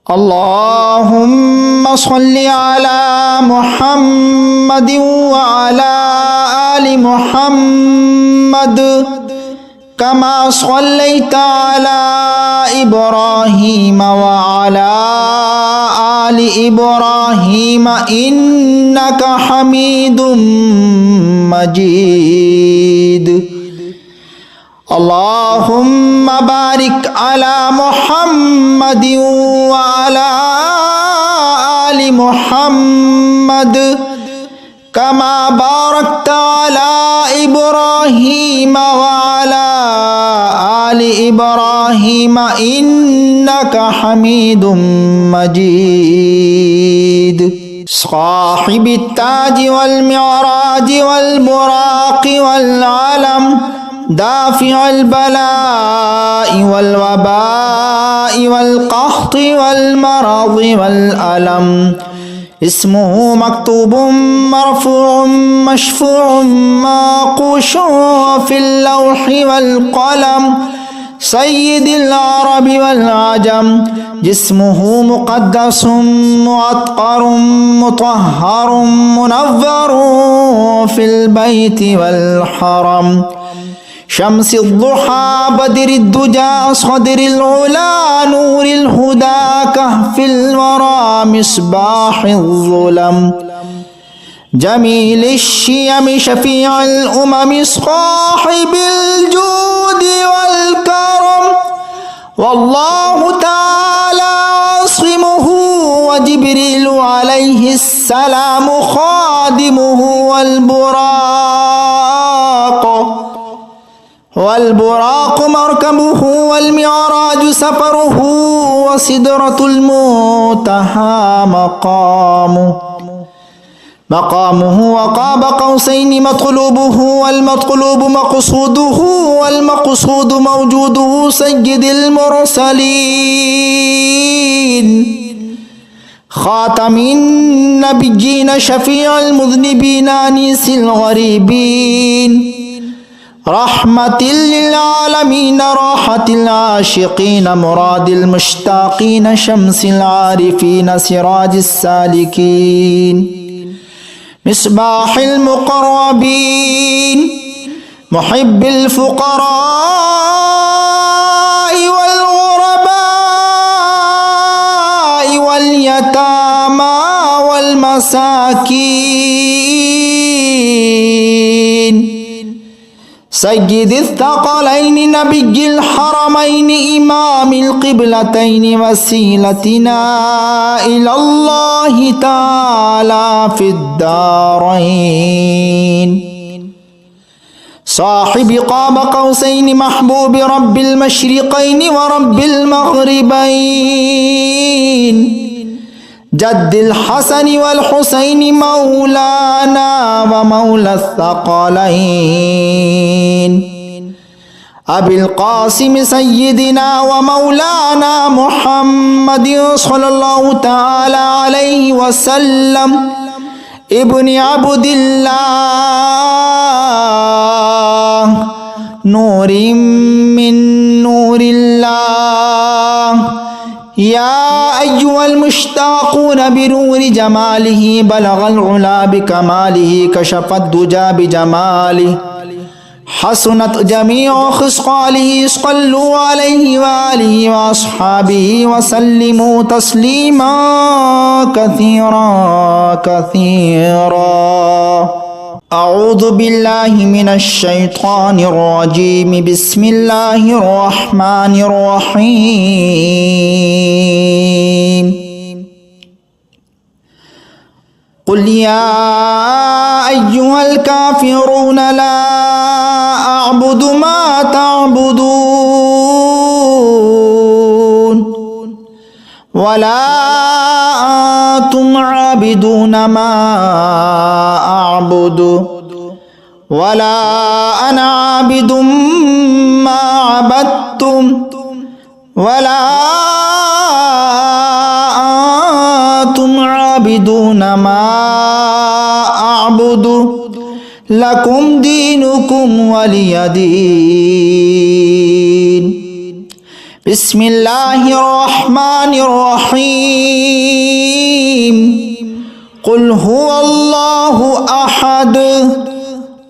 اللهم صل على محمد وعلى آل محمد كما صليت على إبراهيم وعلى آل إبراهيم إنك حميد مجيد. اللهم بارك على محمد وعلى آل محمد كما باركت على إبراهيم وعلى آل إبراهيم إنك حميد مجيد. صاحب التاج والمعراج والبراق والعلم دافع البلاء والوباء والقحط والمرض والألم، اسمه مكتوب مرفوع مشفوع معقوش في اللوح والقلم، سيد العرب والعجم، جسمه مقدس معطر مطهر منور في البيت والحرم، شمس الضحى بدر الدجى صدر العلا نور الهدى كهف الورى مصباح الظلم، جميل الشيم شفيع الأمم صاحب الجود والكرم، والله تعالى عاصمه وجبريل عليه السلام خادمه، والبراق مركبه والمعراج سفره، وسدرة المنتهى مقامه وقاب قوسين مطلوبه، والمطلوب مقصوده، والمقصود موجوده، سيد المرسلين خاتم النبيين شفيع المذنبين أنيس الغريبين، رحمة للعالمين راحة العاشقين مراد المشتاقين، شمس العارفين سراج السالكين، مصباح المقربين، محب الفقراء والغرباء واليتامى والمساكين، سيد الثقلين نبي الحرمين إمام القبلتين، وسيلتنا إلى الله تعالى في الدارين، صاحب قاب قوسين محبوب رب المشرقين ورب المغربين، جد الحسن والحسين مولانا ومولى الثقلين، أبي القاسم سيدنا ومولانا محمد صلى الله تعالى عليه وسلم، ابن عبد الله، نور من نور الله، يا أيها المشتاقون بنور جماله، بلغ العلا بكماله، كشف الدجى بجماله، حسنت جميع خصاله، صلوا عليه وآله وأصحابه وسلموا تسليما كثيرا كثيرا. أعوذ بالله من الشيطان الرجيم، بسم الله الرحمن الرحيم. قل يا أيها الكافرون لا أعبد ما تعبدون ولا أنتم عابدون ما أعبد ولا أنا عابد ما عبدتم ولا أنتم عابدون ما أعبد لكم دينكم ولي دين. بسم الله الرحمن الرحيم قل هو الله أحد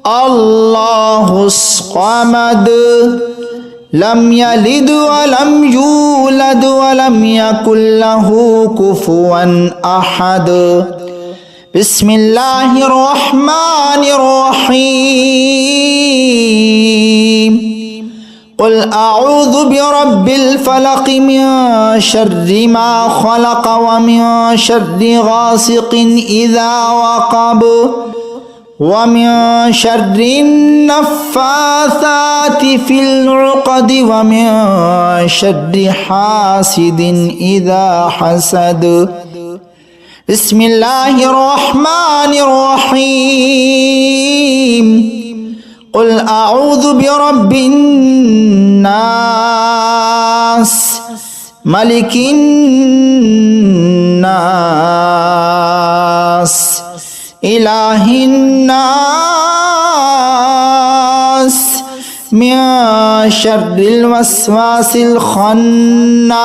الله الصمد لم يلد ولم يولد ولم يكن له كفوا أحد بسم الله الرحمن الرحيم قل أعوذ برب الفلق من شر ما خلق ومن شر غاسق إذا وقب ومن شر النفاثات في العقد ومن شر حاسد إذا حسد بسم الله الرحمن الرحيم قل أعوذ برب الناس ملك الناس إله الناس من شر الوسواس الخناس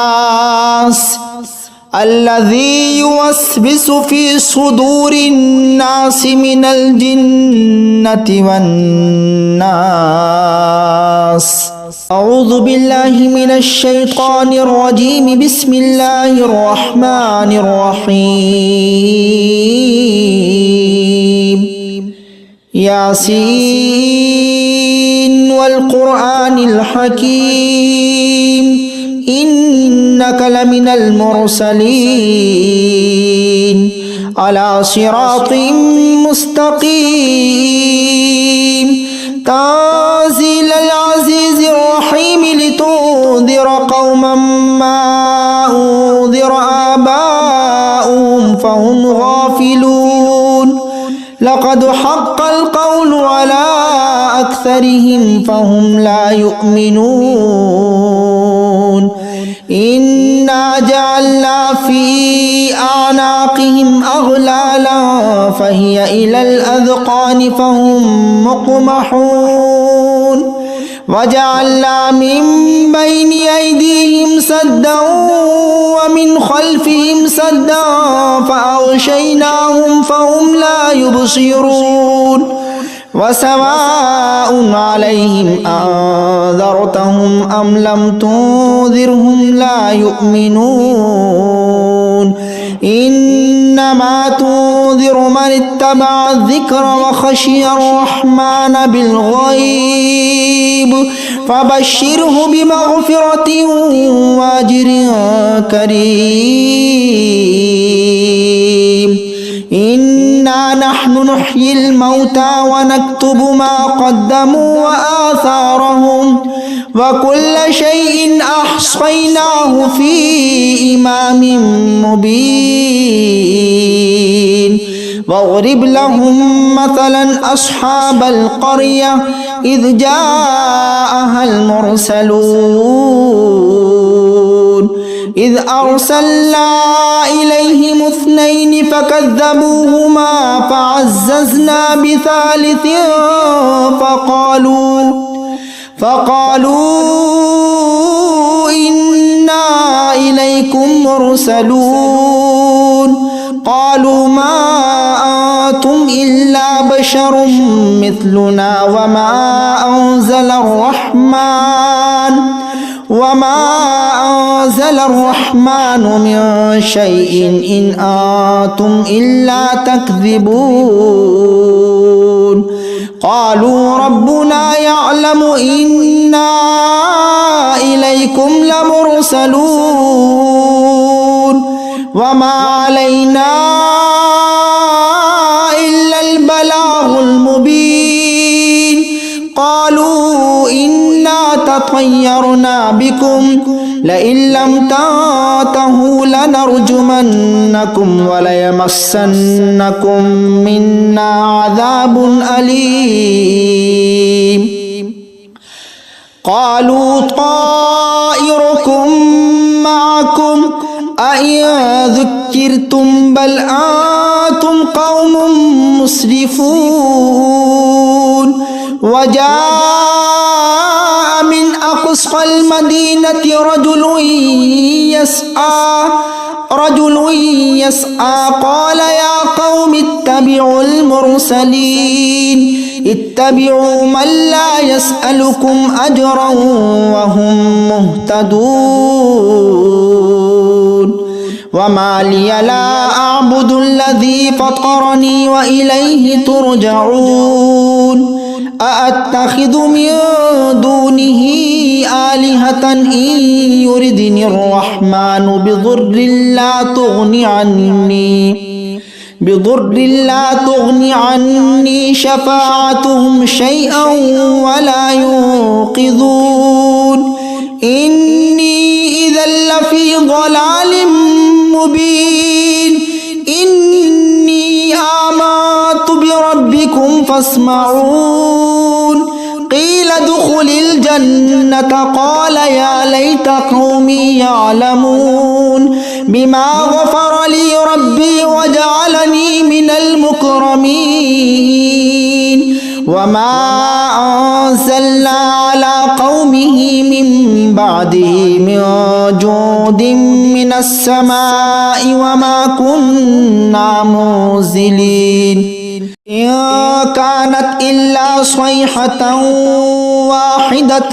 الذي يوسوس في صدور الناس من الجنة والناس أعوذ بالله من الشيطان الرجيم بسم الله الرحمن الرحيم ياسين والقرآن الحكيم إنك لمن المرسلين على صراط مستقيم تنزيل العزيز الرحيم لتنذر قوما ما أنذر آباؤهم فهم غافلون لقد حق القول على أكثرهم فهم لا يؤمنون إنا جعلنا في أعناقهم أغلالا فهي إلى الأذقان فهم مقمحون وجعلنا من بين أيديهم سدا ومن خلفهم سدا فأغشيناهم فهم لا يبصرون وسواء عليهم أنذرتهم أم لم تنذرهم لا يؤمنون إنما تنذر من اتبع الذكر وخشي الرحمن بالغيب فبشره بمغفرة وأجر كريم إنا نحن نحيي الموتى ونكتب ما قدموا وآثارهم وكل شيء أحصيناه في إمام مبين واضرب لهم مثلا أصحاب القرية إذ جاءها المرسلون إذ أرسلنا إليهم اثنين فكذبوهما فعززنا بثالث فقالوا إنا إليكم مرسلون قالوا ما أنتم إلا بشر مثلنا وما أنزل الرحمن من شيء إن أنتم إلا تكذبون قالوا ربنا يعلم إنا إليكم لمرسلون وما علينا إلا البلاغ المبين قالوا إنا تطيرنا بكم لئن لم تنتهوا لنرجمنكم وليمسنكم منا عذاب أليم قالوا طائركم معكم أئن ذكرتم بل أنتم قوم مسرفون وجاء من أقصى أقصى المدينة رجل يسعى قال يا قوم اتبعوا المرسلين اتبعوا من لا يسألكم أجرا وهم مهتدون وما لي لا أعبد الذي فطرني وإليه ترجعون أأتخذ من دونه آلهة إن يردني الرحمن بضر لا تغني عني شفاعتهم شيئا ولا ينقذون إني إذا لفي ضلال مبين إني آمنت بربكم فاسمعون قيل ادخل الجنة قال يا ليت قومي يعلمون بما غفر لي ربي وجعلني من المكرمين وما أنزلنا على قومه من بعده من جود من السماء وما كنا منزلين إن كانت إلا صيحة واحدة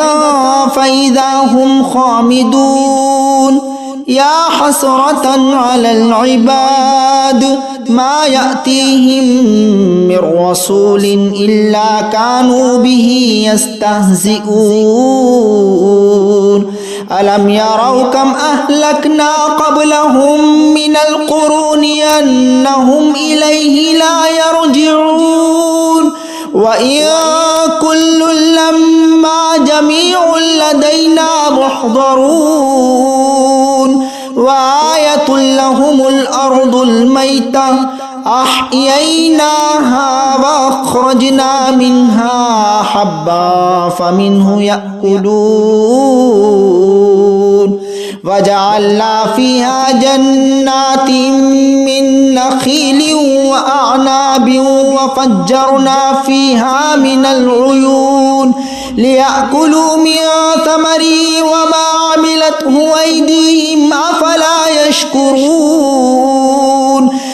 فإذا هم خامدون يا حسرة على العباد ما يأتيهم من رسول إلا كانوا به يستهزئون ألم يروا كم أهلكنا قبلهم من القرون أنهم إليه لا يرجعون وإن كل لما جميع لدينا محضرون وآية لهم الأرض الميتة أحييناها وأخرجنا منها حبا فمنه يأكلون وجعلنا فيها جنات من نخيل وأعناب وفجرنا فيها من العيون ليأكلوا من ثمره وما عملته أيديهم أفلا يشكرون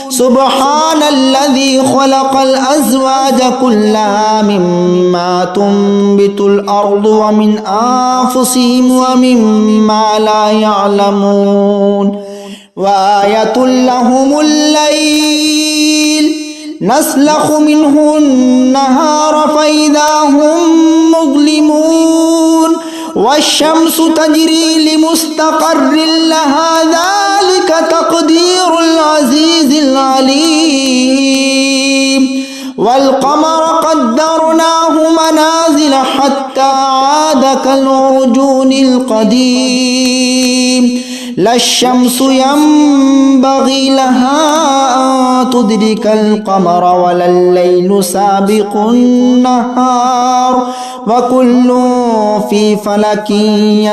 سبحان الذي خلق الأزواج كلها مما تنبت الأرض ومن أنفسهم ومما لا يعلمون وآية لهم الليل نسلخ منه النهار فإذا هم مظلمون والشمس تجري لمستقر لها ذلك تقدير العزيز العليم والقمر قدرناه منازل حتى عاد كالعرجون القديم لا الشمس ينبغي لها أن تدرك القمر ولا الليل سابق النهار وكل في فلك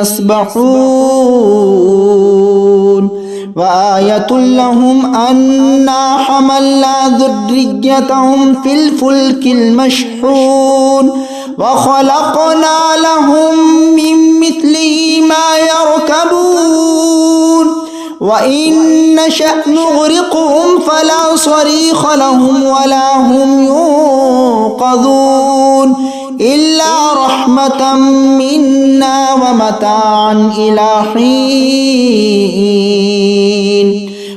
يسبحون وآية لهم أنا حملنا ذريتهم في الفلك المشحون وخلقنا لهم من مثله ما يركبون وإن نشأ نغرقهم فلا صريخ لهم ولا هم ينقذون إلا رحمة منا ومتاعا إلى حين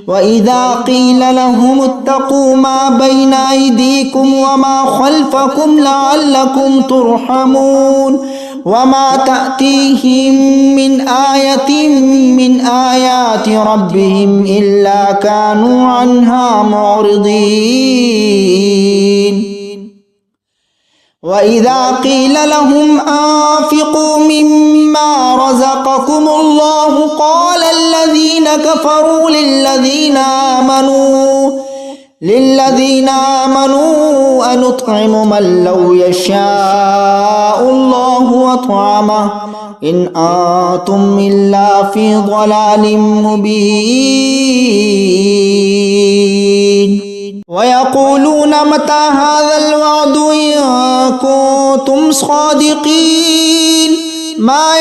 وإذا قيل لهم اتقوا ما بين أيديكم وما خلفكم لعلكم ترحمون وما تأتيهم من آية من آيات ربهم إلا كانوا عنها معرضين وإذا قيل لهم أنفقوا مما رزقكم الله قال الذين كفروا للذين آمنوا أنطعم من لو يشاء الله أطعمه إن أنتم إلا في ضلال مبين ويقولون متى هذا الوعد إن كنتم صادقين ما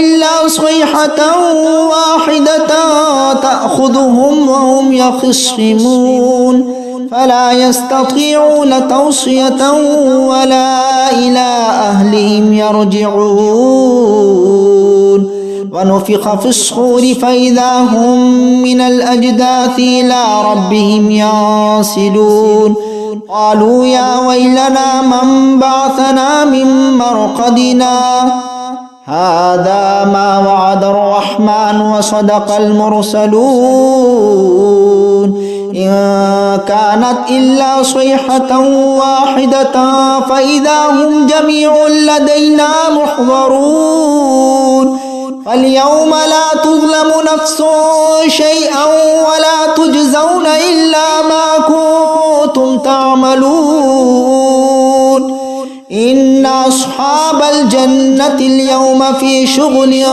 إلا صيحة واحدة تأخذهم وهم يخصمون فلا يستطيعون توصية ولا إلى أهلهم يرجعون ونفخ في الصور فإذا هم من الأجداث إلى ربهم ينسلون قالوا يا ويلنا من بعثنا من مرقدنا هذا ما وعد الرحمن وصدق المرسلون إن كانت إلا صيحة واحدة فإذا هم جميع لدينا محضرون فاليوم لا تظلم نفس شيئا ولا تجزون إلا ما كنتم تعملون إن أصحاب الجنة اليوم في شغل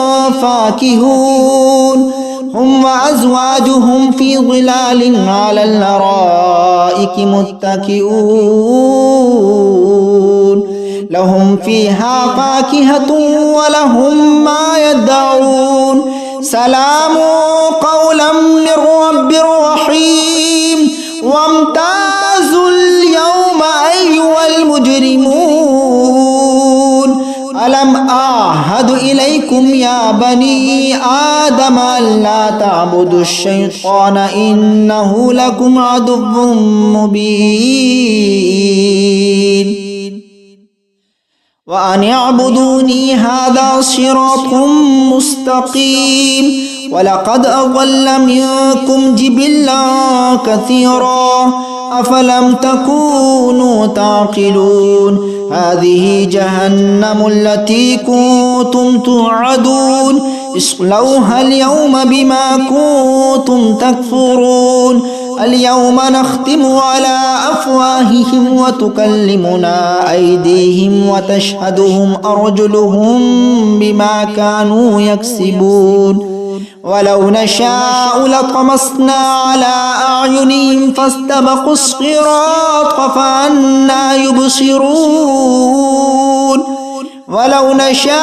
فاكهون هم وأزواجهم في ظلال على الأرائك متكئون لهم فيها فاكهة ولهم ما يدعون سلام قولا من رب رحيم وامتازوا اليوم أيها المجرمون ألم أعهد إليكم يا بني آدم ألا تعبدوا الشيطان إنه لكم عدو مبين وأن اعبدوني هذا صراط مستقيم ولقد أضل منكم جبلا كثيرا أفلم تكونوا تعقلون هذه جهنم التي كنتم توعدون اصلوها اليوم بما كنتم تكفرون اليوم نختم على أفواههم وتكلمنا أيديهم وتشهدهم أرجلهم بما كانوا يكسبون ولو نشاء لطمسنا على أعينهم فاستبقوا الصراط فأنى يبصرون ولو نشاء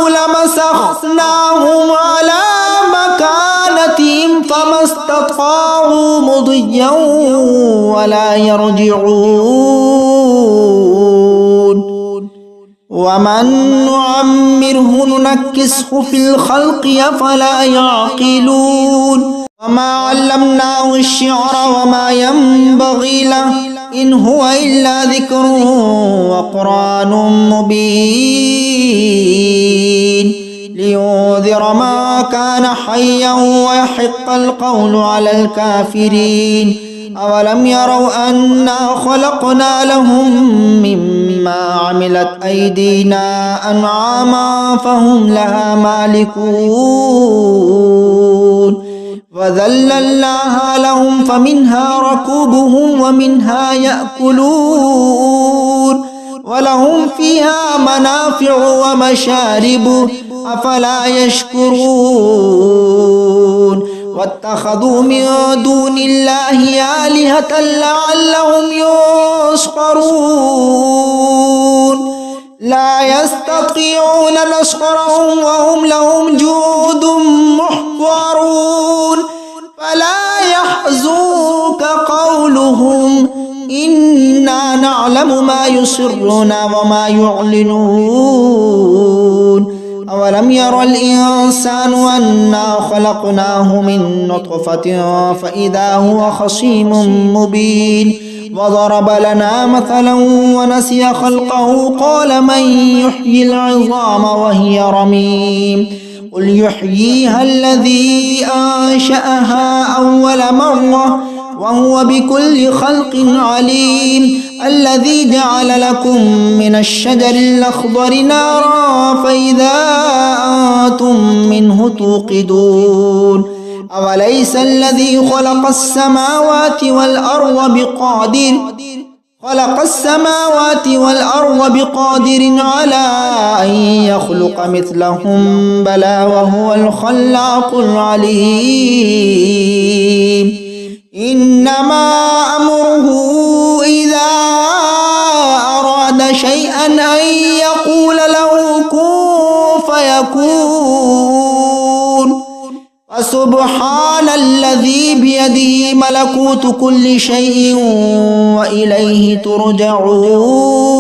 لمسخناهم على مكانتهم فما استطاعوا مضيا ولا يرجعون ومن نعمره ننكسه في الخلق أفلا يعقلون وما علمناه الشعر وما ينبغي له إن هو إلا ذكر وقرآن مبين لينذر ما كان حيا ويحق القول على الكافرين أولم يروا أنا خلقنا لهم مما عملت أيدينا أنعاما فهم لها مالكون وذللناها لهم فمنها ركوبهم ومنها يأكلون ولهم فيها منافع ومشارب أفلا يشكرون واتخذوا من دون الله آلهة لعلهم ينصرون لا يستطيعون نصرهم وهم لهم جند محضرون فلا يحزنك قولهم إنا نعلم ما يسرون وما يعلنون أولم ير الإنسان أنا خلقناه من نطفة فإذا هو خصيم مبين وضرب لنا مثلا ونسي خلقه قال من يحيي العظام وهي رميم قل يحييها الذي أنشأها أول مرة وهو بكل خلق عليم الذي جعل لكم من الشجر الأخضر نارا فإذا أنتم منه توقدون أوليس الذي خلق السماوات والأرض بقادر على أن يخلق مثلهم بلى وهو الخلاق العليم إنما أمره إذا أراد شيئا أن يقول له كن سبحان الذي بيده ملكوت كل شيء وإليه ترجعون